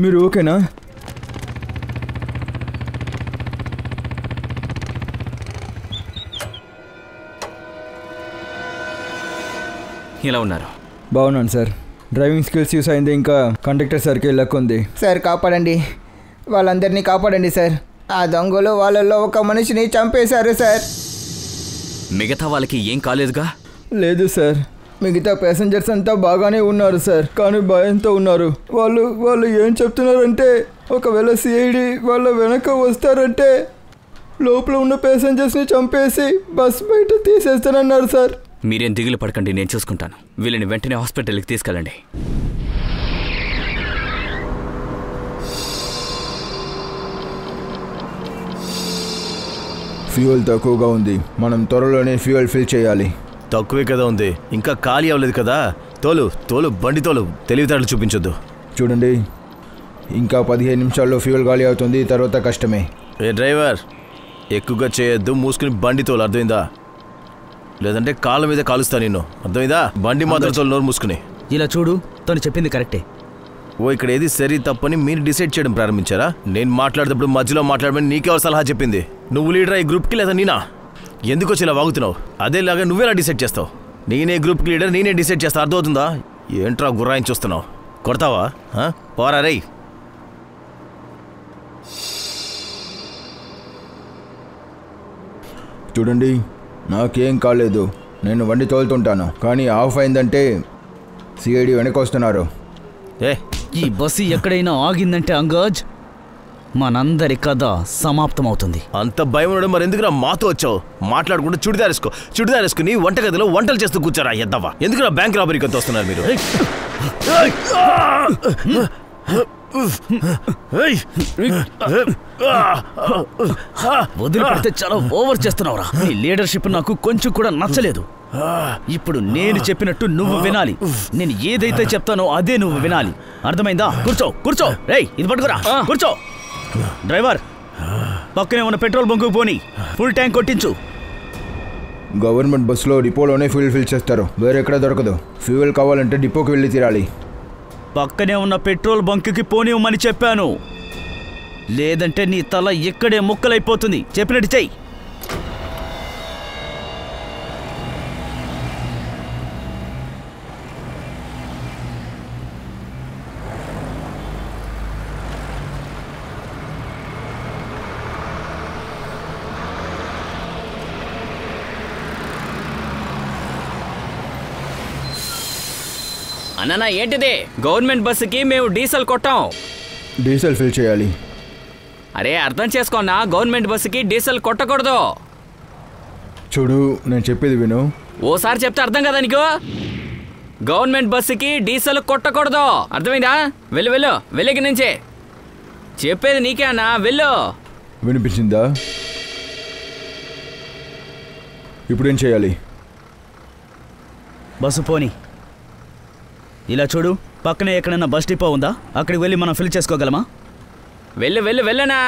మీరు ఓకేనా? ఇలా ఉన్నారు? బాగున్నాను సార్. డ్రైవింగ్ స్కిల్స్ యూస్ అయింది, ఇంకా కండక్టర్ సార్కి లక్ ఉంది. సార్ కాపాడండి, వాళ్ళందరినీ కాపాడండి సార్. ఆ దొంగలు వాళ్ళల్లో ఒక మనిషిని చంపేశారు సార్. మిగతా వాళ్ళకి ఏం కాలేదుగా? లేదు సార్, మిగతా ప్యాసింజర్స్ అంతా బాగానే ఉన్నారు సార్, కానీ భయంతో ఉన్నారు. వాళ్ళు ఏం చెప్తున్నారంటే ఒకవేళ సిఐడి వాళ్ళ వెనక వస్తారంటే లోపల ఉన్న ప్యాసింజర్స్ని చంపేసి బస్ బయట తీసేస్తానన్నారు సార్. మీరేం దిగులు పడకండి, నేను చూసుకుంటాను. వీళ్ళని వెంటనే హాస్పిటల్కి తీసుకెళ్ళండి. ఫ్యూయల్ తక్కువగా ఉంది, మనం త్వరలోనే ఫ్యూయల్ ఫిల్ చేయాలి. తక్కువే కదా ఉంది, ఇంకా ఖాళీ అవ్వలేదు కదా. తోలు బండి తోలు, తెలివితేటలు చూపించొద్దు. చూడండి, ఇంకా 15 నిమిషాల్లో ఫ్యూయల్ ఖాళీ అవుతుంది, తర్వాత కష్టమే. ఏ డ్రైవర్, ఎక్కువగా చేయొద్దు, మూసుకుని బండి తోలు, అర్థమైందా? లేదంటే కాళ్ళ మీద కాలుస్తా నిన్ను, అర్థమైందా? బండి మాత్రం తోలు, నోరు మూసుకుని. ఇలా చూడు, తను చెప్పింది కరెక్టే. ఇక్కడ ఏది సరి తప్పని మీరు డిసైడ్ చేయడం ప్రారంభించారా? నేను మాట్లాడేటప్పుడు మధ్యలో మాట్లాడమని నీకెవరు సలహా చెప్పింది? నువ్వు లీడర్ ఈ గ్రూప్కి లేదా నేనా? ఎందుకు వచ్చి ఇలా వాగుతున్నావు? అదేలాగా నువ్వేలా డిసైడ్ చేస్తావు? నేనే గ్రూప్కి లీడర్, నేనే డిసైడ్ చేస్తా, అర్థమవుతుందా? ఏంట్రా గుర్రాయిని చూస్తున్నావు? కొడతావా? పోరా రేయ్. చూడండి, నాకేం కాలేదు, నేను బండి తోలుతుంటాను, కానీ ఆఫ్ అయిందంటే సిఐడి వెనక వస్తున్నారు. ఈ బస్సు ఎక్కడైనా ఆగిందంటే అంగజ్, మనందరి కథ సమాప్తమవుతుంది. అంత భయం ఉండడం మరి ఎందుకురా మాతో వచ్చావు? మాట్లాడుకుంటూ చుడిదార్ వేసుకుని వంటగదిలో వంటలు చేస్తూ కూర్చోరా ఎద్దవా? ఎందుకురా బ్యాంక్ రాబరీకి అంత వస్తున్నారు మీరు? వదిలిపెడితే చాలా ఓవర్ చేస్తున్నావురా. నీ లీడర్షిప్ నాకు కొంచెం కూడా నచ్చలేదు. ఇప్పుడు నేను చెప్పినట్టు నువ్వు వినాలి. నేను ఏదైతే చెప్తానో అదే నువ్వు వినాలి, అర్థమైందా? కూర్చో. రేయ్, ఇది పట్టుకురా, కూర్చో. డ్రైవర్, పక్కనే ఉన్న పెట్రోల్ బంకు పోని ఫుల్ ట్యాంక్ కొట్టించు. గవర్నమెంట్ బస్సులో డిపోలోనే ఫ్యూయల్ ఫిల్ చేస్తారు, వేరే ఎక్కడ దొరకదు. ఫ్యూయల్ కావాలంటే డిపోకి వెళ్ళి తీరాలి. పక్కనే ఉన్న పెట్రోల్ బంకుకి పోనివ్వమని చెప్పాను, లేదంటే నీ తల ఇక్కడే ముక్కలైపోతుంది. చెప్పినట్టు చెయ్యి. అన్న ఏంటిది? గవర్నమెంట్ బస్సుకి మేము డీజిల్ కొట్టాం. డీజిల్ ఫిల్ చేయాలి. అరే అర్థం చేసుకోన్నా, గవర్నమెంట్ బస్సుకి డీజిల్ కొట్టకూడదు. చూడు, నేను చెప్పేది విను. ఓసారి చెప్తే అర్థం కదా నీకు? గవర్నమెంట్ బస్సుకి డీజిల్ కొట్టకూడదు, అర్థమైందా? వెళ్ళు వెళ్ళకి నుంచే చెప్పేది నీకే అన్నా, వెళ్ళు. వినిపించిందా? ఇప్పుడేం చేయాలి? బస్సు పోని. ఇలా చూడు, పక్కనే ఎక్కడైనా బస్ డిపో ఉందా? అక్కడికి వెళ్ళి మనం ఫిల్ చేసుకోగలమా? వెళ్ళనా?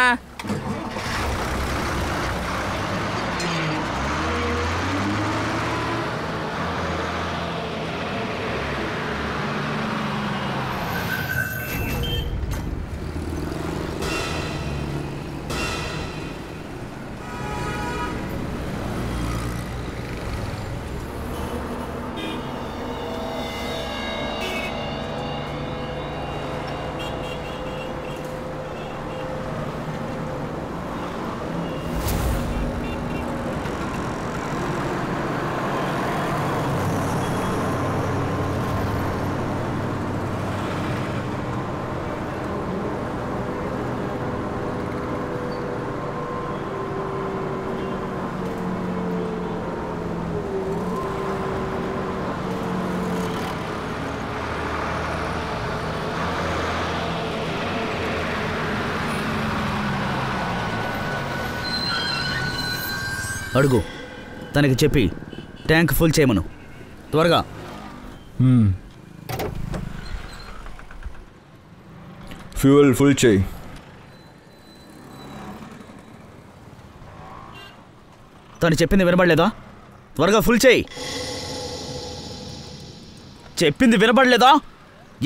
అడుగు, తనకి చెప్పి ట్యాంక్ ఫుల్ చేయమను, త్వరగా. ఫ్యూయల్ ఫుల్ చేయి. తను చెప్పింది వినబడలేదా? త్వరగా ఫుల్ చేయి. చెప్పింది వినబడలేదా?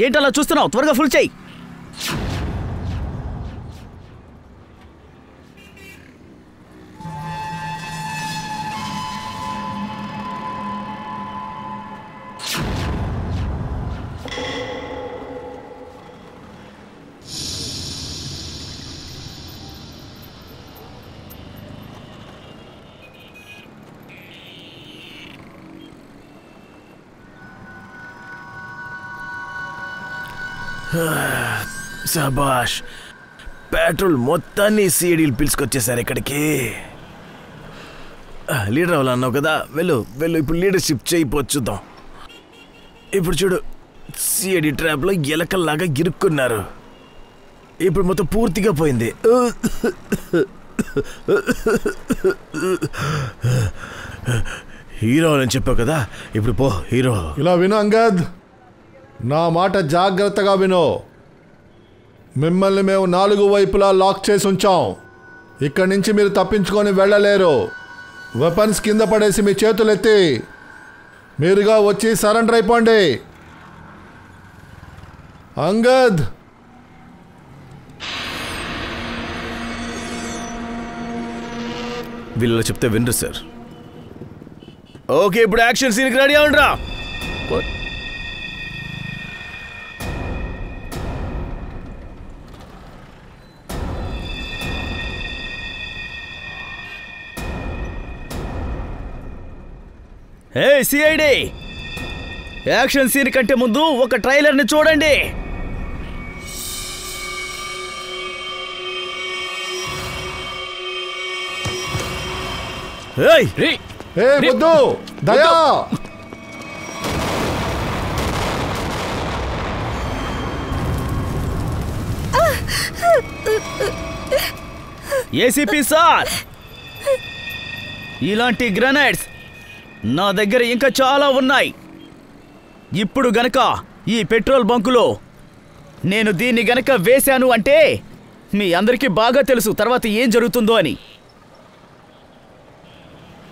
ఏంటలా చూస్తున్నావు? త్వరగా ఫుల్ చేయి. శబాష్, పెట్రోల్ మొత్తాన్ని సిఐడీలు పిలుచుకొచ్చేసారు ఇక్కడికి. లీడర్ అవ్వాలన్నావు కదా, వెళ్ళు వెళ్ళు, ఇప్పుడు లీడర్షిప్ చేయిపోవచ్చుద్దాం. ఇప్పుడు చూడు, సిఐడి ట్రాప్లో ఎలకల్లాగా ఇరుక్కున్నారు. ఇప్పుడు మొత్తం పూర్తిగా పోయింది. హీరో అని చెప్పావు కదా, ఇప్పుడు పో హీరో. ఇలా విను అంగద్, నా మాట జాగ్రత్తగా విను. మిమ్మల్ని మేము 4 వైపులా లాక్ చేసి ఉంచాం. ఇక్కడి నుంచి మీరు తప్పించుకొని వెళ్ళలేరు. వెపన్స్ కింద పడేసి మీ చేతులెత్తి మీరుగా వచ్చి సరెండర్ అయిపోండి. అంగద్, వీళ్ళు చెప్తే వినరు సార్. ఓకే, ఇప్పుడు యాక్షన్ సీన్కి రెడీ అవ్వండిరా. హే సిఐడి, యాక్షన్ సీన్ కంటే ముందు ఒక ట్రైలర్ని చూడండి. వద్దు దయా. ఏసీపీ సార్, ఇలాంటి గ్రెనేడ్స్ నా దగ్గర ఇంకా చాలా ఉన్నాయి. ఇప్పుడు గనక ఈ పెట్రోల్ బంకులో నేను దీన్ని గనక వేశాను అంటే మీ అందరికీ బాగా తెలుసు తర్వాత ఏం జరుగుతుందో అని.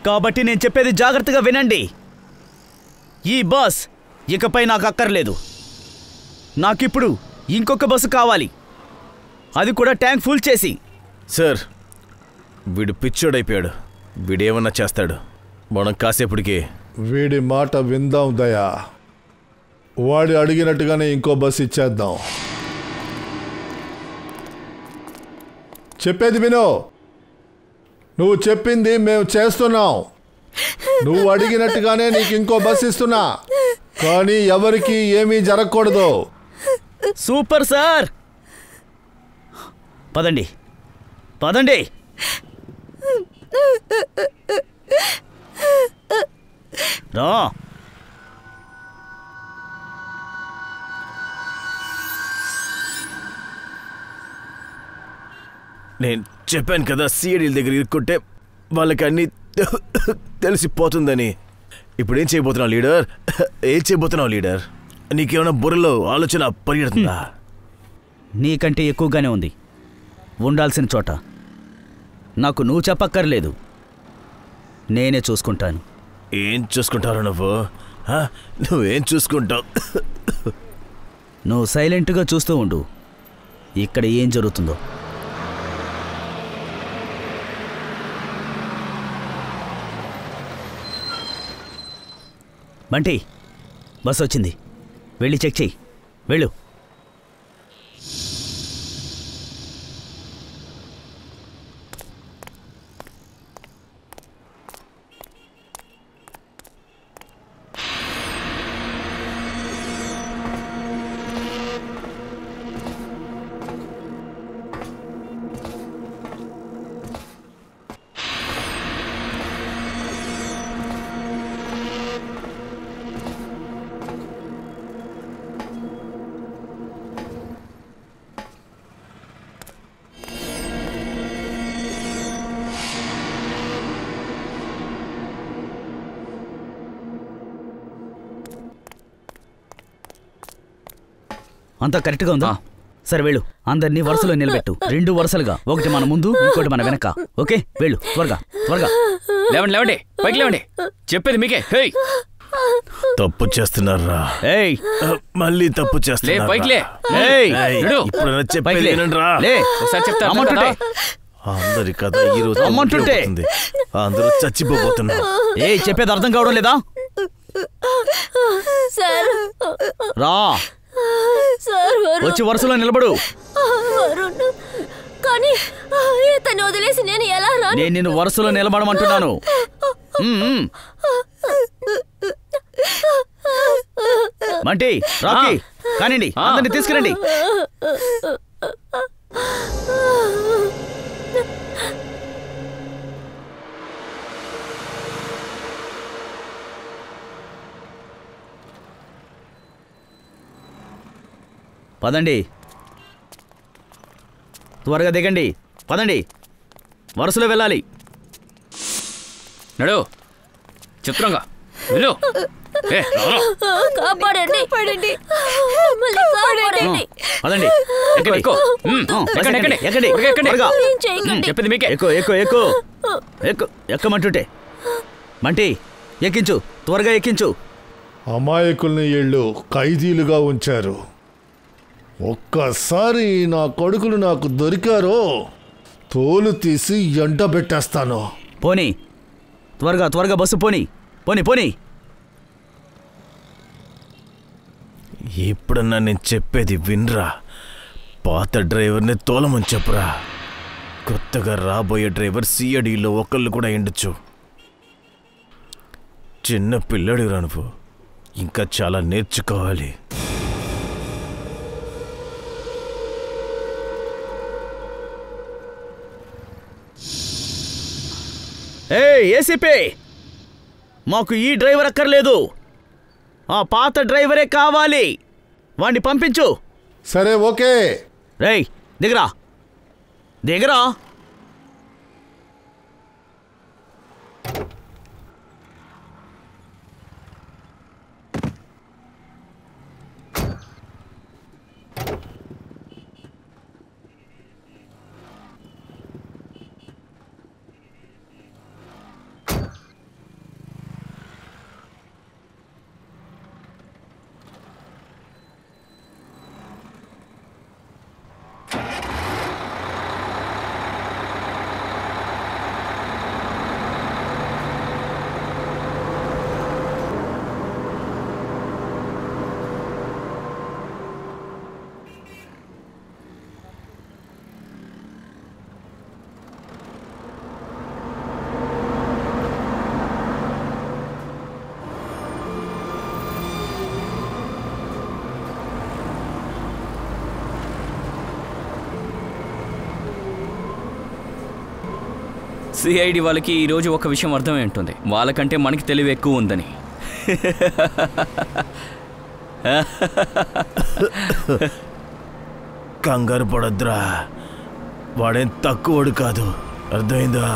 కాబట్టి నేను చెప్పేది జాగ్రత్తగా వినండి. ఈ బస్ ఇకపై నాకు అక్కర్లేదు. నాకిప్పుడు ఇంకొక బస్సు కావాలి, అది కూడా ట్యాంక్ ఫుల్ చేసి. సార్, వీడు పిచ్చోడైపోయాడు. వీడేమన్నా చేస్తాడు. మనం కాసేపటికి వీడి మాట విందాం దయా. వాడు అడిగినట్టుగానే ఇంకో బస్ ఇచ్చేద్దాం. చెప్పేది విను. నువ్వు చెప్పింది మేము చేస్తున్నాం. నువ్వు అడిగినట్టుగానే నీకు ఇంకో బస్ ఇస్తున్నా, కానీ ఎవరికి ఏమీ జరగకూడదు. సూపర్ సార్, పదండి పదండి. రా. నేను చెప్పాను కదా, సిఐడీల దగ్గర ఇరుక్కుంటే వాళ్ళకి అన్నీ తెలిసిపోతుందని. ఇప్పుడు ఏం చేయబోతున్నావు లీడర్? ఏం చేయబోతున్నావు లీడర్? నీకేమైనా బుర్రలో ఆలోచన పరిగెడుతుందా? నీకంటే ఎక్కువగానే ఉంది. ఉండాల్సిన చోట నాకు నువ్వు చెప్పక్కర్లేదు, నేనే చూసుకుంటాను. ఏం చూసుకుంటావు నువ్వు? నువ్వేం చూసుకుంటావు? నువ్వు సైలెంట్గా చూస్తూ ఉండు, ఇక్కడ ఏం జరుగుతుందో. బంటి, బస్ వచ్చింది, వెళ్ళి చెక్ చెయ్యి. వెళ్ళు. అంతా కరెక్ట్గా ఉందా? సరే వెళ్ళు, అందరినీ వరుసలో నిలబెట్టు. 2 వరుసలుగా, ఒకటి మన ముందు, ఇంకోటి మన వెనక. ఓకే, వెళ్ళు త్వరగా త్వరగా. లేవండి లేవండి, పైకి లేవండి. చెప్పేది మీకే. తప్పు చేస్తున్నారా? ఏయ్, మళ్ళీ తప్పు చేస్తున్నా. పైకి లే. ఇప్పుడు చెప్పేది వినండిరా. ఒకసారి చెప్తా. అందరి కదా ఈరోజు అమ్మంటుంటే అందరూ చచ్చిపోతున్నారు. ఏయ్, చెప్పేది అర్థం కావడం లేదా? రా, వచ్చి వరుసలో నిలబడు. కానీ ఇతన్ని వదిలేసి నేను ఎలా రాను? నేను నిన్ను వరుసలో నిలబడమంటున్నాను. బంటి, రాకీ, కానివ్వండి, అందరినీ తీసుకురండి. పదండి, త్వరగా దిగండి. పదండి, వరుసలో వెళ్ళాలి. నడు, చిత్రంగా వెళ్ళు. కాపాడండి. మమ్మల్ని కాపాడండి. పదండి, ఎక్కు, ఎక్కు. ఎక్కండి, ఎక్కండి, ఎక్కండి. త్వరగా. ఏం చేయకండి. చెప్పింది మీకే. ఎక్కు ఎక్కు ఎక్కు ఎక్కు ఎక్కమంటుంటే. మంటి, ఎక్కించు, త్వరగా ఎక్కించు. అమాయకుల్ని వీళ్ళు ఖైదీలుగా ఉంచారు. ఒక్కసారి నా కొడుకులు నాకు దొరికారో తోలు తీసి ఎండబెట్టేస్తాను. పోనీ, త్వరగా త్వరగా బస్సు పోనీ. పోనీ పోనీ. ఇప్పుడన్నా నేను చెప్పేది వినరా. పాత డ్రైవర్ని తోలమని చెప్పురా. కొత్తగా రాబోయే డ్రైవర్ సిఐడిలో ఒకళ్ళు కూడా ఎండొచ్చు. చిన్న పిల్లడు రా నువ్వు, ఇంకా చాలా నేర్చుకోవాలి. ఏసీపీ, మాకు ఈ డ్రైవర్ అక్కర్లేదు, ఆ పాత డ్రైవరే కావాలి. వాణ్ణి పంపించు. సరే, ఓకే. రేయ్, దిగరా దిగరా. సిఐడి వాళ్ళకి ఈరోజు ఒక విషయం అర్థమై ఉంటుంది, వాళ్ళకంటే మనకి తెలివి ఎక్కువ ఉందని. కంగారు పడొద్దురా, వాడేం తక్కువడు కాదు, అర్థమైందా?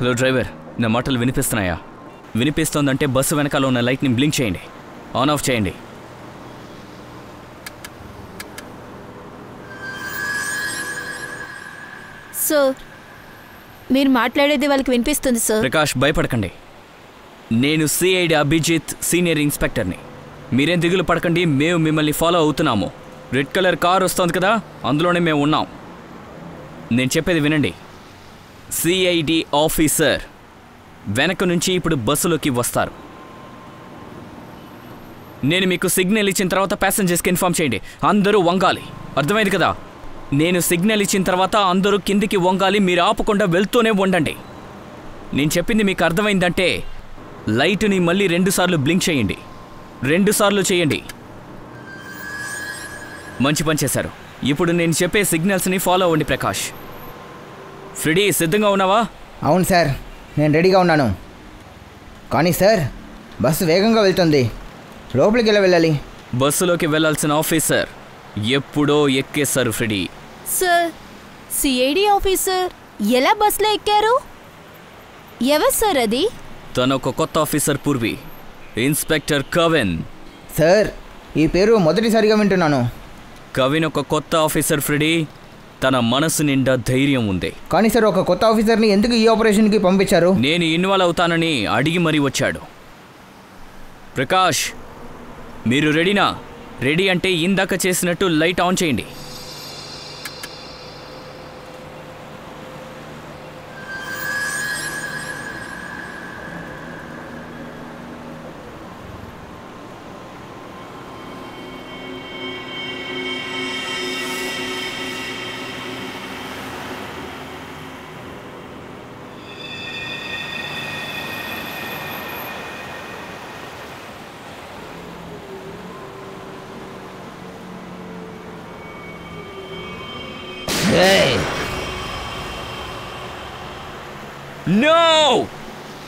హలో డ్రైవర్, నా మాటలు వినిపిస్తున్నాయా? వినిపిస్తోందంటే బస్సు వెనకాల ఉన్న లైట్ని బ్లింక్ చేయండి, ఆన్ ఆఫ్ చేయండి. సార్, మీరు మాట్లాడేది వాళ్ళకి వినిపిస్తుంది సార్. ప్రకాష్, భయపడకండి. నేను సిఐడి అభిజిత్, సీనియర్ ఇన్స్పెక్టర్ని. మీరేం దిగులు పడకండి, మేము మిమ్మల్ని ఫాలో అవుతున్నాము. రెడ్ కలర్ కార్ వస్తుంది కదా, అందులోనే మేము ఉన్నాం. నేను చెప్పేది వినండి. సిఐడి ఆఫీసర్ వెనక నుంచి ఇప్పుడు బస్సులోకి వస్తారు. నేను మీకు సిగ్నల్ ఇచ్చిన తర్వాత ప్యాసింజర్స్కి ఇన్ఫార్మ్ చేయండి. అందరూ వంగాలి, అర్థమైంది కదా? నేను సిగ్నల్ ఇచ్చిన తర్వాత అందరూ కిందికి వంగాలి, మీరు ఆపకుండా వెళ్తూనే ఉండండి. నేను చెప్పింది మీకు అర్థమైందంటే లైటుని మళ్ళీ 2 సార్లు బ్లింక్ చేయండి, 2 సార్లు చేయండి. మంచి పని చేశారు. ఇప్పుడు నేను చెప్పే సిగ్నల్స్ని ఫాలో అవ్వండి. ప్రకాష్, ఫ్రెడీ, సిద్ధంగా ఉన్నావా? అవును సార్, నేను రెడీగా ఉన్నాను. కానీ సార్, బస్సు వేగంగా వెళ్తుంది, లోపలికి ఎలా వెళ్ళాలి? బస్సులోకి వెళ్ళాల్సిన ఆఫీసర్ ఎప్పుడో ఎక్కేశారు ఫ్రెడీ. సార్, సిఐడి ఆఫీసర్ ఎలా బస్లో ఎక్కారు? ఎవరు సార్ అది? తనొక కొత్త officer Purvi, inspector Kavin. Sir, ఈ పేరు మొదటిసారిగా వింటున్నాను. కవిన్ ఒక కొత్త ఆఫీసర్ ఫ్రెడీ. తన మనసు నిండా ధైర్యం ఉంది. కానీ సార్, ఒక కొత్త ఆఫీసర్ని ఎందుకు ఈ ఆపరేషన్కి పంపించారు? నేను ఇన్వాల్వ్ అవుతానని అడిగి మరీ వచ్చాడు. ప్రకాష్, మీరు రెడీనా? రెడీ అంటే ఇందాక చేసినట్టు లైట్ ఆన్ చేయండి. నో!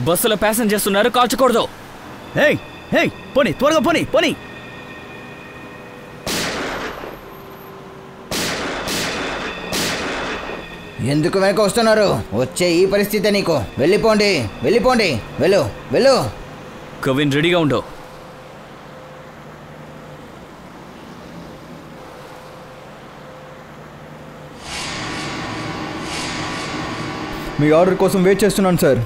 బస్సులో ప్యాసింజర్స్ ఉన్నారు, కాల్చకూడదు. ఏయ్ ఏయ్, పోనీ, త్వరగా పోనీ పోనీ. ఎందుకు వెనక వస్తున్నారు? వచ్చే ఈ పరిస్థితి నీకు. వెళ్ళిపోండి, వెళ్ళిపోండి, వెళ్ళు వెళ్ళు. కవిన్, రెడీగా ఉండు. మీ ఆర్డర్ కోసం వెయిట్ చేస్తున్నాను సార్.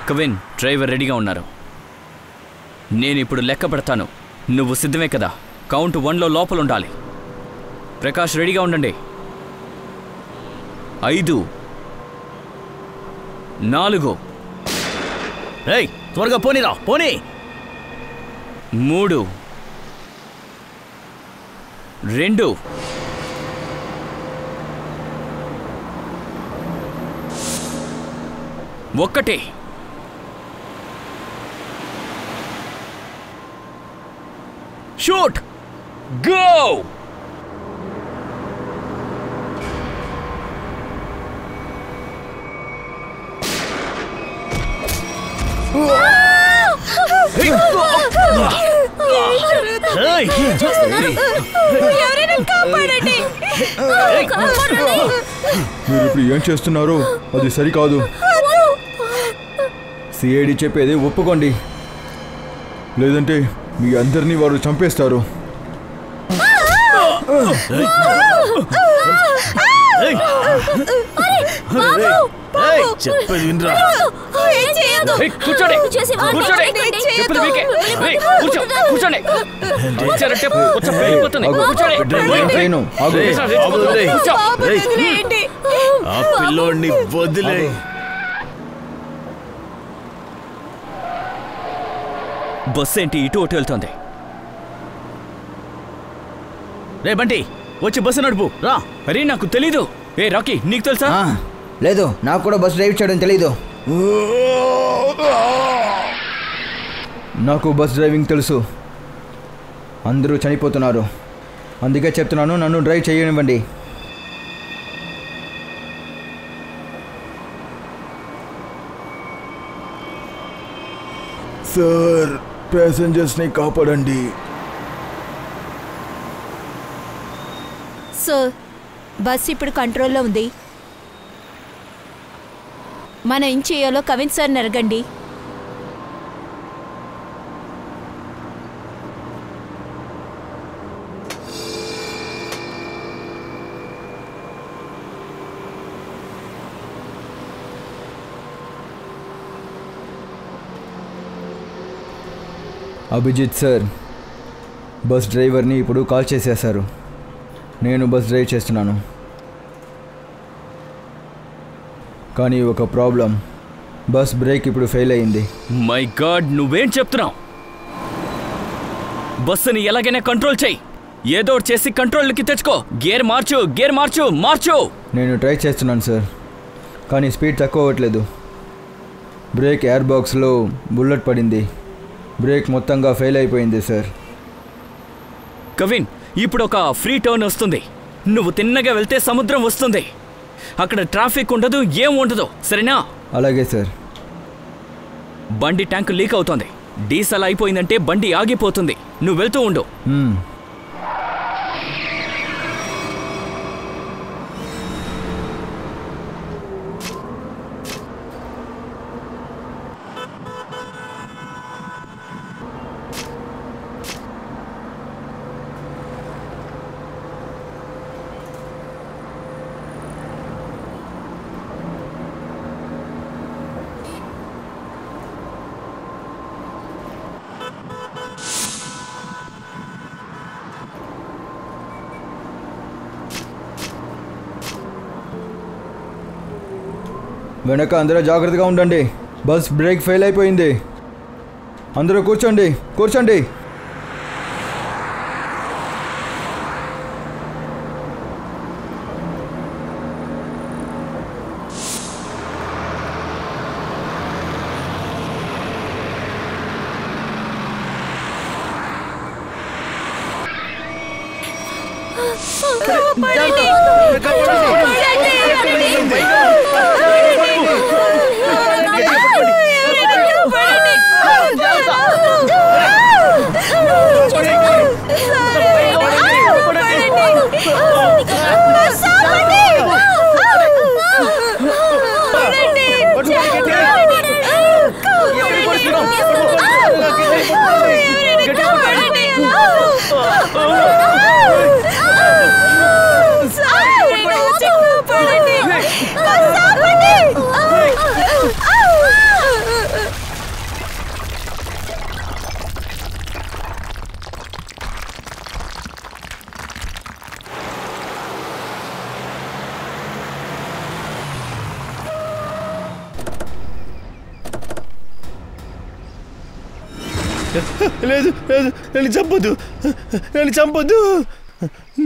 కవిన్, డ్రైవర్ రెడీగా ఉన్నారు. నేను ఇప్పుడు లెక్క పెడతాను. నువ్వు సిద్ధమే కదా? కౌంట్ 1లో లోపల ఉండాలి. ప్రకాష్, రెడీగా ఉండండి. 5, 4, ఏయ్, త్వరగా పోనీరా, పోనీ. 3, 2, 1. షూట్! గో! ఏయ్, ఎవరైనా కాపాడండి! మీరు ఇప్పుడు ఏం చేస్తున్నారు? అది సరికాదు. సిఐడి చెప్పేది ఒప్పుకోండి, లేదంటే మీ అందరినీ వారు చంపేస్తారు. ఏయ్, ఏయ్, చెప్పేది వినరా. కూర్చోండి, కూర్చోండి. చెప్పులు మీకే. ఏయ్, కూర్చో, కూర్చోండి. వచ్చారంటే వచ్చి వెళ్ళిపోతుంది. కూర్చోండి. నేను ఆగు. కూర్చో. ఆ పిల్లోడిని వదిలే. బస్సు ఏంటి ఇటు అటు వెళ్తుంది? రే బంటి, వచ్చి బస్సు నడుపు రా. అరే, నాకు తెలీదు. ఏ రాకీ, నీకు తెలుసా? లేదు, నాకు కూడా బస్ డ్రైవ్ చేయడం తెలీదు. నాకు బస్ డ్రైవింగ్ తెలుసు. అందరూ చనిపోతున్నారు, అందుకే చెప్తున్నాను, నన్ను డ్రైవ్ చేయనివ్వండి. సార్, ప్యాసింజర్స్ని కాపాడండి. సార్, బస్ ఇప్పుడు కంట్రోల్లో ఉంది. మనం ఏం చేయాలో కవిన్ సార్ని అడగండి. అభిజిత్ సార్, బస్ డ్రైవర్ని ఇప్పుడు కాల్ చేసేశారు. నేను బస్ డ్రైవ్ చేస్తున్నాను. కానీ ఒక ప్రాబ్లం, బస్ బ్రేక్ ఇప్పుడు ఫెయిల్ అయింది. మై గాడ్, నువ్వేం చెప్తున్నావు? బస్సుని ఎలాగైనా కంట్రోల్ చేయి. ఏదో చేసి కంట్రోల్కి తెచ్చుకో. గేర్ మార్చు, గేర్ మార్చు, మార్చు. నేను ట్రై చేస్తున్నాను సార్, కానీ స్పీడ్ తక్కువ అవ్వట్లేదు. బ్రేక్ ఎయిర్ బాక్స్లో బుల్లెట్ పడింది. బ్రేక్ మొత్తంగా ఫెయిల్ అయిపోయింది సార్. కవిన్, ఇప్పుడు ఒక ఫ్రీ టర్న్ వస్తుంది. నువ్వు తిన్నగా వెళ్తే సముద్రం వస్తుంది. అక్కడ ట్రాఫిక్ ఉండదు, ఏం ఉండదు, సరేనా? అలాగే సార్. బండి ట్యాంక్ లీక్ అవుతోంది. డీసెల్ అయిపోయిందంటే బండి ఆగిపోతుంది. నువ్వు వెళ్తూ ఉండు. వెనక అందరూ జాగ్రత్తగా ఉండండి. బస్ బ్రేక్ ఫెయిల్ అయిపోయింది. అందరూ కూర్చోండి, కూర్చోండి. లేదు లేదు, నన్ను చంపొద్దు, నన్ను చంపొద్దు,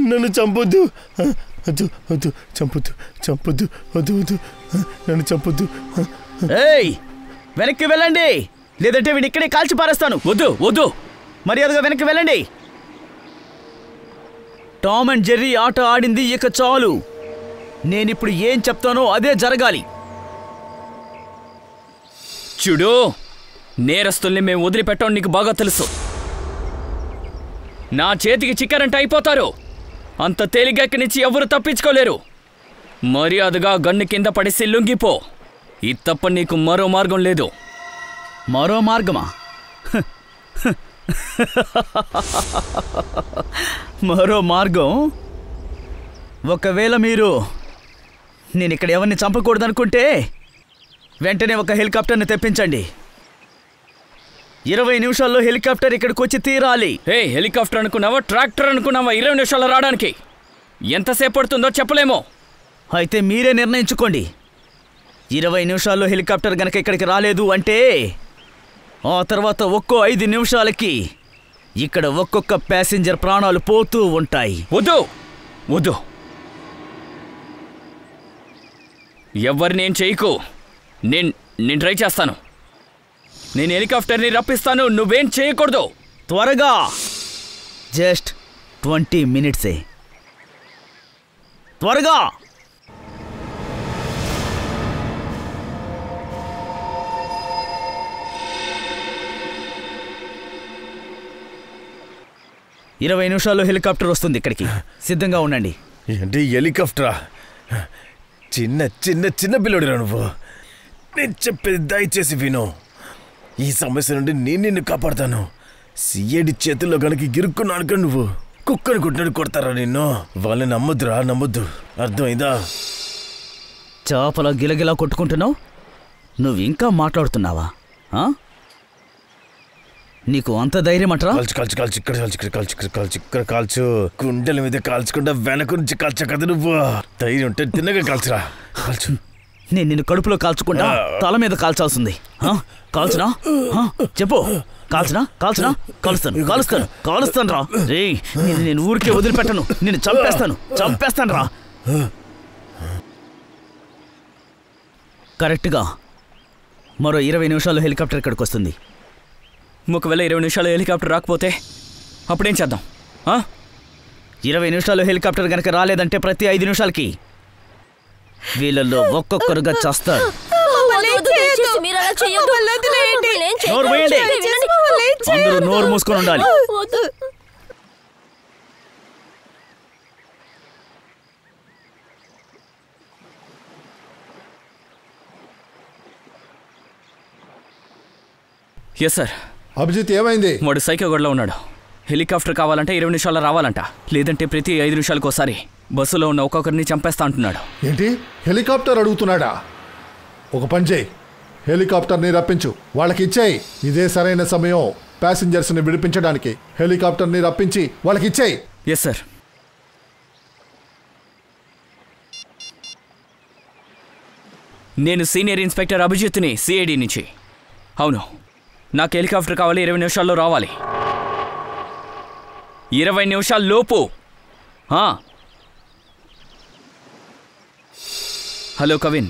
నన్ను చంపొద్దు, వద్దు వద్దు, చంపొద్దు చంపొద్దు, వద్దు వద్దు, నన్ను చంపొద్దు. ఏయ్, వెనక్కి వెళ్ళండి, లేదంటే వీడిని ఇక్కడే కాల్చి పారేస్తాను. వద్దు వద్దు, మర్యాదగా వెనక్కి వెళ్ళండి. టామ్ అండ్ జెర్రీ ఆట ఆడింది ఇక చాలు. నేనిప్పుడు ఏం చెప్తానో అదే జరగాలి. చూడు, నేరస్తుల్ని మేము వదిలిపెట్టాం నీకు బాగా తెలుసు. నా చేతికి చిక్కారంటే అయిపోతారు. అంత తేలిగ్గా ఇక్కడి నుంచి ఎవరు తప్పించుకోలేరు. మర్యాదగా గన్ను కింద పడేసి లొంగిపో. ఈ తప్ప నీకు మరో మార్గం లేదు. మరో మార్గమా? మరో మార్గం? ఒకవేళ మీరు నేను ఇక్కడ ఎవరిని చంపకూడదనుకుంటే వెంటనే ఒక హెలికాప్టర్ని తెప్పించండి. 20 నిమిషాల్లో హెలికాప్టర్ ఇక్కడికి వచ్చి తీరాలి. హెలికాప్టర్ అనుకున్నావా, ట్రాక్టర్ అనుకున్నావా? 20 నిమిషాల్లో రావడానికి ఎంతసేపు పడుతుందో చెప్పలేమో. అయితే మీరే నిర్ణయించుకోండి. 20 నిమిషాల్లో హెలికాప్టర్ గనక ఇక్కడికి రాలేదు అంటే ఆ తర్వాత ఒక్కో 5 నిమిషాలకి ఇక్కడ ఒక్కొక్క ప్యాసింజర్ ప్రాణాలు పోతూ ఉంటాయి. వద్దు వద్దు, ఎవరినేం చేయకు. నేను ట్రై చేస్తాను. నేను హెలికాప్టర్ని రప్పిస్తాను, నువ్వేం చేయకూడదు. త్వరగా, జస్ట్ 20 మినిట్సే, త్వరగా. ఇరవై నిమిషాల్లో హెలికాప్టర్ వస్తుంది ఇక్కడికి. సిద్ధంగా ఉండండి. ఏంటి హెలికాప్టరా? చిన్న చిన్న చిన్న పిల్లడిరా నువ్వు. నేను చెప్పేది దయచేసి విను. ఈ సమస్య నుండి నేను నిన్ను కాపాడతాను. సిఐడి చేతుల్లో కనుక గిరుక్కున్నాను కానీ నువ్వు కుక్కని కొట్టినట్టు కొడతారా నిన్ను. వాళ్ళని నమ్మొద్దురా, నమ్మొద్దు. అర్థమైందా? చేపలా గిలగిలా కొట్టుకుంటున్నావు. నువ్వు ఇంకా మాట్లాడుతున్నావా? నీకు అంత ధైర్యం అంటారా? కాల్చు కాల్చు కాల్చు, ఇక్కడ కాల్చు, ఇక్కడ కాల్చు, ఇక్కడ కాల్చు, ఇక్కడ కాల్చు. గుండెల మీద కాల్చకుండా వెనక నుంచి కాల్చా కదా నువ్వు. ధైర్యం ఉంటే తిన్నగా కాల్చురా, కాల్చు. నేను నిన్ను కడుపులో కాల్చుకుంటా తల మీద కాల్చాల్సింది. కాల్చునా? చెప్పు. కాల్చునా? కాల్చునా? కాలుస్తాను, కాలుస్తాను, కాలుస్తాను రా. రే, నేను ఊరికే వదిలిపెట్టను. నేను చంపేస్తాను రా. కరెక్ట్గా మరో 20 నిమిషాల్లో హెలికాప్టర్ ఇక్కడికి వస్తుంది. ఒకవేళ 20 నిమిషాలు హెలికాప్టర్ రాకపోతే అప్పుడేం చేద్దాం? 20 నిమిషాలు హెలికాప్టర్ గనక రాలేదంటే ప్రతి 5 నిమిషాలకి వీళ్ళల్లో ఒక్కొక్కరుగా చేస్తారు. అందరూ నోరు మూసుకొని ఉండాలి. Yes sir. అభిజిత్ ఏమైంది? వాడు సైకోగడ్లో ఉన్నాడు. హెలికాప్టర్ కావాలంటే 20 నిమిషాల్లో రావాలంట, లేదంటే ప్రతి 5 నిమిషాలకు ఒకసారి బస్సులో ఉన్న ఒక్కొక్కరిని చంపేస్తా అంటున్నాడు. ఏంటి, హెలికాప్టర్ అడుగుతున్నాడా? ఒక పని చేయి, హెలికాప్టర్ని రప్పించు, వాళ్ళకి ఇచ్చేయి. ఇదే సరైన సమయం ప్యాసింజర్స్ని విడిపించడానికి. హెలికాప్టర్ని రప్పించి వాళ్ళకి ఇచ్చేయి. Yes sir. నేను సీనియర్ ఇన్స్పెక్టర్ అభిజిత్ని, సిఐడి నుంచి. అవును, నాకు హెలికాప్టర్ కావాలి, 20 నిమిషాల్లో రావాలి. 20 నిమిషాల లోపు. హలో కవిన్,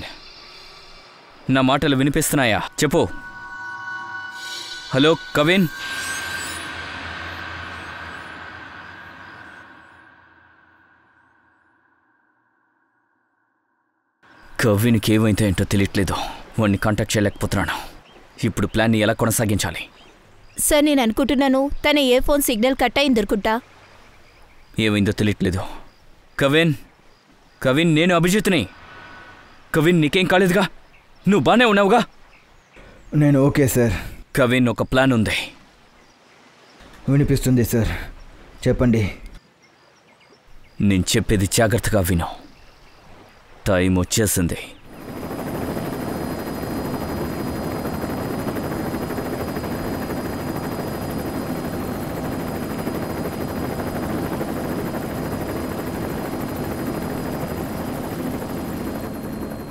నా మాటలు వినిపిస్తున్నాయా? చెప్పు. హలో కవిన్. కవిన్కి ఏమైతే ఏంటో తెలియట్లేదు. వాడిని కాంటాక్ట్ చేయలేకపోతున్నాను. ఇప్పుడు ప్లాన్ని ఎలా కొనసాగించాలి? సార్, నేను అనుకుంటున్నాను తన ఏ ఫోన్ సిగ్నల్ కట్ అయింది దొరుకుంటా. ఏమైందో తెలియట్లేదు. కవిన్, కవిన్, నేను అభిజిత్ని. కవిన్, నీకేం కాలేదుగా? నువ్వు బాగానే ఉన్నావుగా? నేను ఓకే సార్. కవిన్, ఒక ప్లాన్ ఉంది. వినిపిస్తుంది సార్, చెప్పండి. నేను చెప్పేది జాగ్రత్తగా విను. టైం వచ్చేసింది.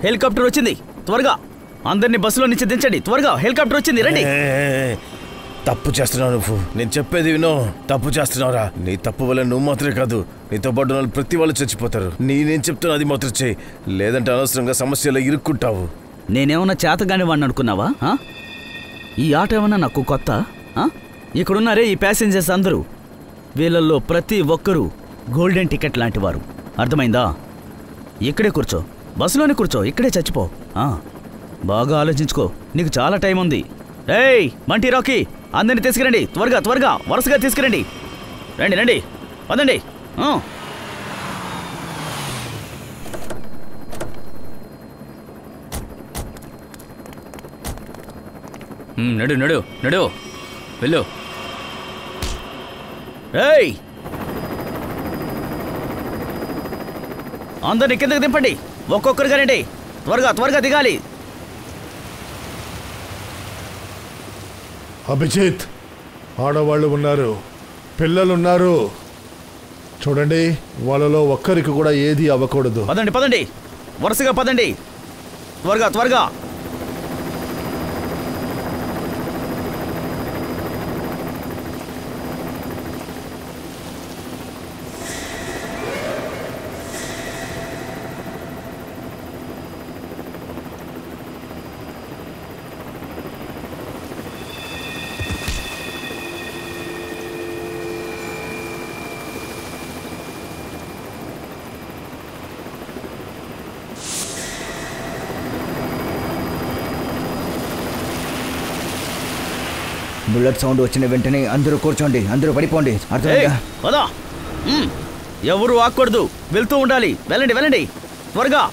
హెలికాప్టర్ వచ్చింది, త్వరగా అందరినీ బస్సులో నుంచి దించండి. త్వరగా హెలికాప్టర్ వచ్చింది, రండి. తప్పు చేస్తున్నావు నువ్వు. నేను చెప్పేది వినో. తప్పు చేస్తున్నావురా. నీ తప్పు వల్ల నువ్వు మాత్రమే కాదు, నీతో పాటు వాళ్ళు ప్రతి వాళ్ళు చచ్చిపోతారు. నేను చెప్తున్నా అది మాత్రం చేయి, లేదంటే అనవసరంగా సమస్యలో ఇరుక్కుంటావు. నేనేమన్నా చేతగాని వాడిని అనుకున్నావా? ఈ ఆట ఏమన్నా నాకు కొత్త? ఇక్కడున్నారే ఈ ప్యాసింజర్స్ అందరూ, వీళ్ళల్లో ప్రతి ఒక్కరూ గోల్డెన్ టికెట్ లాంటి వారు. అర్థమైందా? ఇక్కడే కూర్చో, బస్సులోనే కూర్చో, ఇక్కడే చచ్చిపో. బాగా ఆలోచించుకో, నీకు చాలా టైం ఉంది. ఏయ్ మంటీ, రాకీ, అందరినీ తీసుకురండి. త్వరగా త్వరగా వరుసగా తీసుకురండి. రండి రండి, పదండి. నడు నడు నడు, వెళ్ళు. ఏయ్, అందరినీ కిందకి దింపండి, ఒక్కొక్కరుగా రండి. త్వరగా త్వరగా దిగాలి. అభిజిత్, ఆడవాళ్ళు ఉన్నారు, పిల్లలున్నారు. చూడండి, వాళ్ళలో ఒక్కరికి కూడా ఏది అవ్వకూడదు. పదండి పదండి, వరుసగా పదండి, త్వరగా త్వరగా. బుల్లెట్ సౌండ్ వచ్చిన వెంటనే అందరూ కూర్చోండి, అందరూ పడిపోండి. అర్థమైందా? పదా, ఎవరు ఆకూడదు, వెళ్తూ ఉండాలి. వెళ్ళండి వెళ్ళండి, త్వరగా.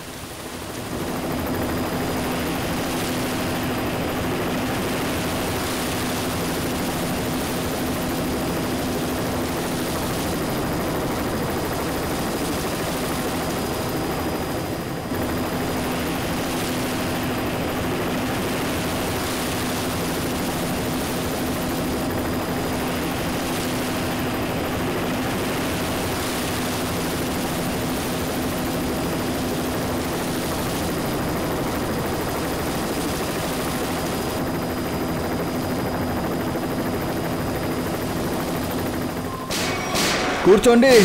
కూర్చోండి.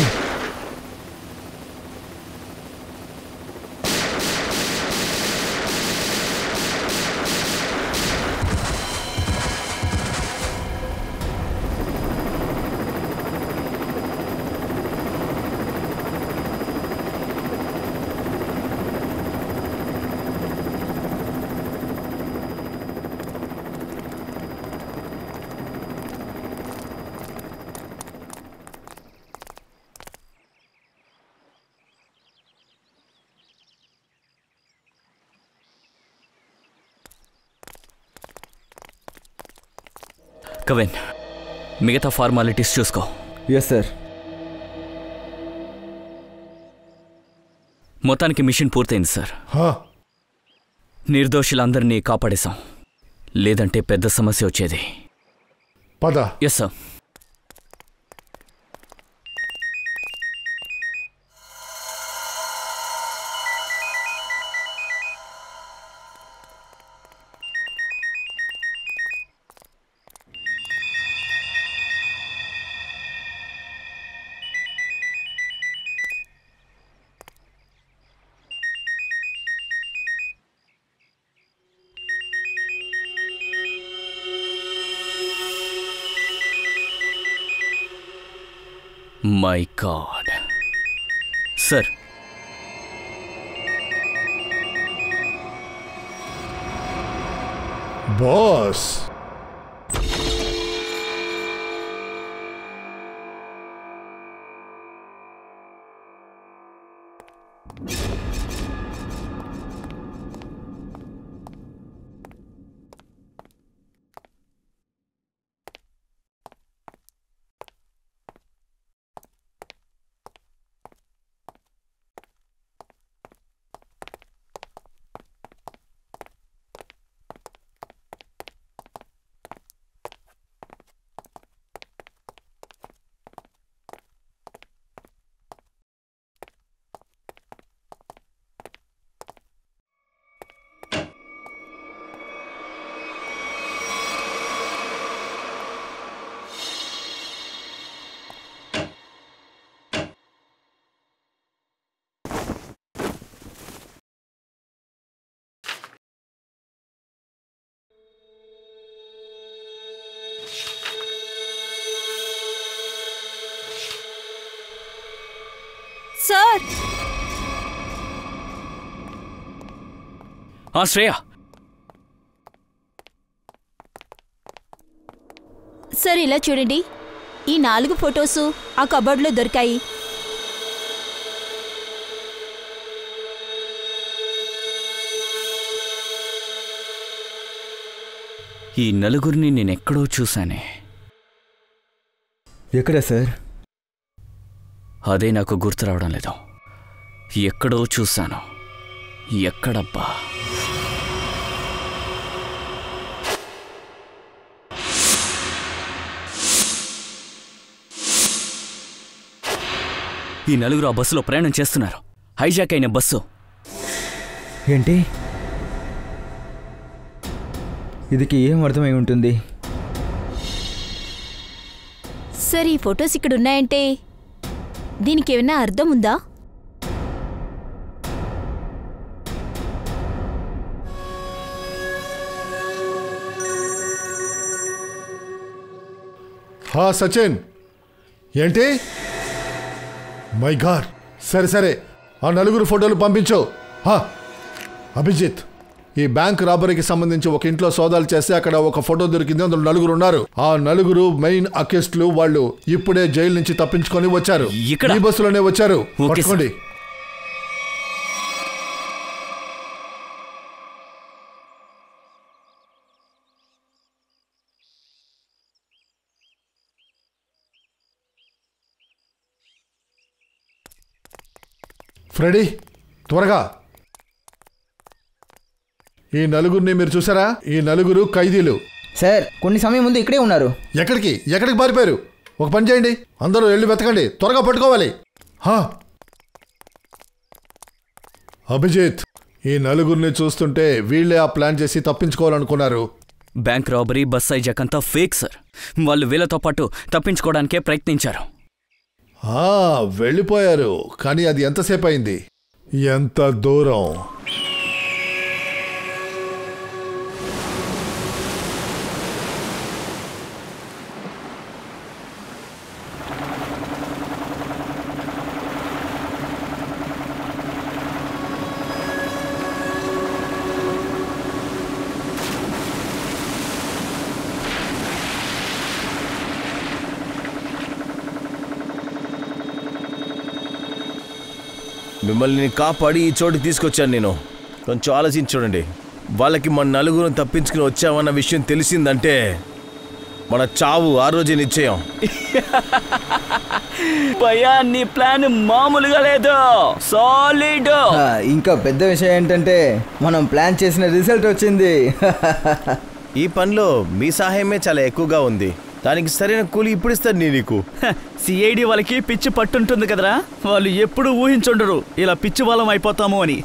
కవిన్, మిగతా ఫార్మాలిటీస్ చూసుకో. Yes sir. మొత్తానికి మిషన్ పూర్తయింది సార్. నిర్దోషులందరినీ కాపాడేశాం, లేదంటే పెద్ద సమస్య వచ్చేది. పద. Yes sir. My God sir. Boss, sir. Shreya. Sir ఇలా చూడండి, ఈ 4 ఫొటోసు ఆ కబోర్డ్లో దొరికాయి. ఈ నలుగురిని నేనెక్కడో చూశానే. ఎక్కడ సార్? అదే నాకు గుర్తు రావడం లేదు. ఎక్కడో చూశాను. ఎక్కడబ్బా? ఈ నలుగురు ఆ బస్సులో ప్రయాణం చేస్తున్నారు. హైజాక్ అయిన బస్సు. ఏంటి? ఇదికి ఏం అర్థమై ఉంటుంది? సార్, ఈ ఫొటోస్ ఇక్కడ ఉన్నాయంటే దీనికి ఏమైనా అర్థం ఉందా? సచిన్, ఏంటి? My God. సరే సరే, ఆ 4 ఫోటోలు పంపించు. అభిజిత్, ఈ బ్యాంక్ రాబరీకి సంబంధించి ఒక ఇంట్లో సోదాలు చేస్తే అక్కడ ఒక ఫోటో దొరికింది. అందులో 4 ఉన్నారు. ఆ 4 మెయిన్ అక్యూస్డ్లు. వాళ్ళు ఇప్పుడే జైలు నుంచి తప్పించుకొని వచ్చారు. ఈ బస్సులోనే వచ్చారు. పట్టుకోండి. ఫ్రెడీ, త్వరగా. ఈ 4 మీరు చూసారా? ఈ 4 ఖైదీలు. సార్, కొన్ని సమయం ముందు ఇక్కడే ఉన్నారు. ఎక్కడికి పారిపోయారు? ఒక పని చేయండి, అందరూ వెళ్ళి వెతకండి. త్వరగా పట్టుకోవాలి. అభిజిత్, ఈ 4 చూస్తుంటే వీళ్ళే ఆ ప్లాన్ చేసి తప్పించుకోవాలనుకున్నారు. బ్యాంక్ రాబరీ, బస్ హైజాక్ అంతా ఫేక్ సార్. వాళ్ళు వీళ్ళతో పాటు తప్పించుకోవడానికే ప్రయత్నించారు. వెళ్ళిపోయారు. కానీ అది ఎంతసేపు అయింది? ఎంత దూరం? మిమ్మల్ని కాపాడి ఈ చోటుకి తీసుకొచ్చాను నేను. కొంచెం ఆలోచించి చూడండి. వాళ్ళకి మన 4 తప్పించుకుని వచ్చామన్న విషయం తెలిసిందంటే మన చావు ఆ రోజే నిశ్చయం. భయ్యా నీ ప్లాన్ మామూలుగా లేదు, సాలిడ్. ఇంకా పెద్ద విషయం ఏంటంటే మనం ప్లాన్ చేసిన రిజల్ట్ వచ్చింది. ఈ పనిలో మీ సహాయమే చాలా ఎక్కువగా ఉంది. దానికి సరైన కూలి ఇప్పుడు ఇస్తాను నీకు. సిఐడి వాళ్ళకి పిచ్చి పట్టుంటుంది కదరా, వాళ్ళు ఎప్పుడు ఊహించుండరు ఇలా పిచ్చి వాళ్ళం అయిపోతాము అని.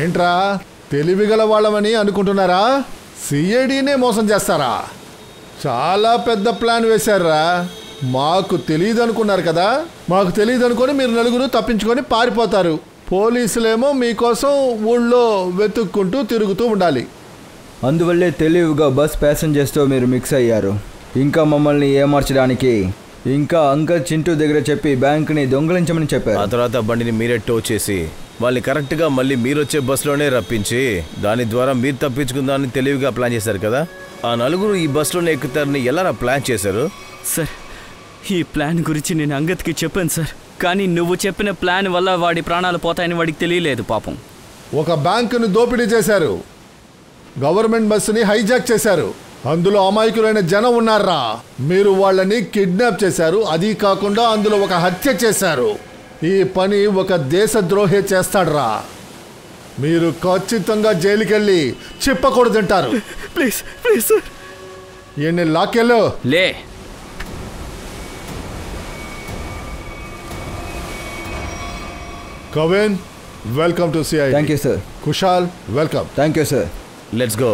ఏంట్రా తెలివిగల వాళ్ళమని అనుకుంటున్నారా? సిఐడినే మోసం చేస్తారా? చాలా పెద్ద ప్లాన్ వేశారా. మాకు తెలియదు అనుకున్నారు కదా, మాకు తెలియదు అనుకొని మీరు నలుగురు తప్పించుకొని పారిపోతారు. పోలీసులేమో మీకోసం ఊళ్ళో వెతుక్కుంటూ తిరుగుతూ ఉండాలి. అందువల్లే తెలివిగా బస్ ప్యాసింజర్స్తో మీరు మిక్స్ అయ్యారు. ఇంకా మమ్మల్ని ఏమార్చడానికి ఇంకా అంకల్ చింటూ దగ్గర చెప్పి బ్యాంకుని దొంగలించమని చెప్పారు. ఆ తర్వాత బండిని మీరే టో చేసి వాళ్ళని కరెక్ట్గా మళ్ళీ మీరు వచ్చే బస్సులోనే రప్పించి దాని ద్వారా మీరు తప్పించుకుందామని తెలివిగా ప్లాన్ చేశారు కదా. ఆ నలుగురు ఈ బస్సులోనే ఎక్కుతారని ఎలా ప్లాన్ చేశారు? సార్ ఈ ప్లాన్ గురించి నేను అంగత్కి చెప్పాను సార్, కానీ నువ్వు చెప్పిన ప్లాన్ వల్ల వాడి ప్రాణాలు పోతాయని వాడికి తెలియలేదు పాపం. ఒక బ్యాంకును దోపిడీ చేశారు, గవర్నమెంట్ బస్సుని హైజాక్ చేశారు. అందులో అమాయకులైన జనం ఉన్నారా. మీరు వాళ్ళని కిడ్నాప్ చేశారు, అది కాకుండా అందులో ఒక హత్య చేశారు. ఈ పని ఒక దేశద్రోహి చేస్తాడ్రా. మీరు ఖచ్చితంగా జైలుకెళ్ళి చిప్పకూడదంటారు. Please please sir. ఈయన్ని లాకెళ్ళు. లే. Kavin, welcome to CID. Thank you sir. Kushal, welcome. Thank you sir. Let's go.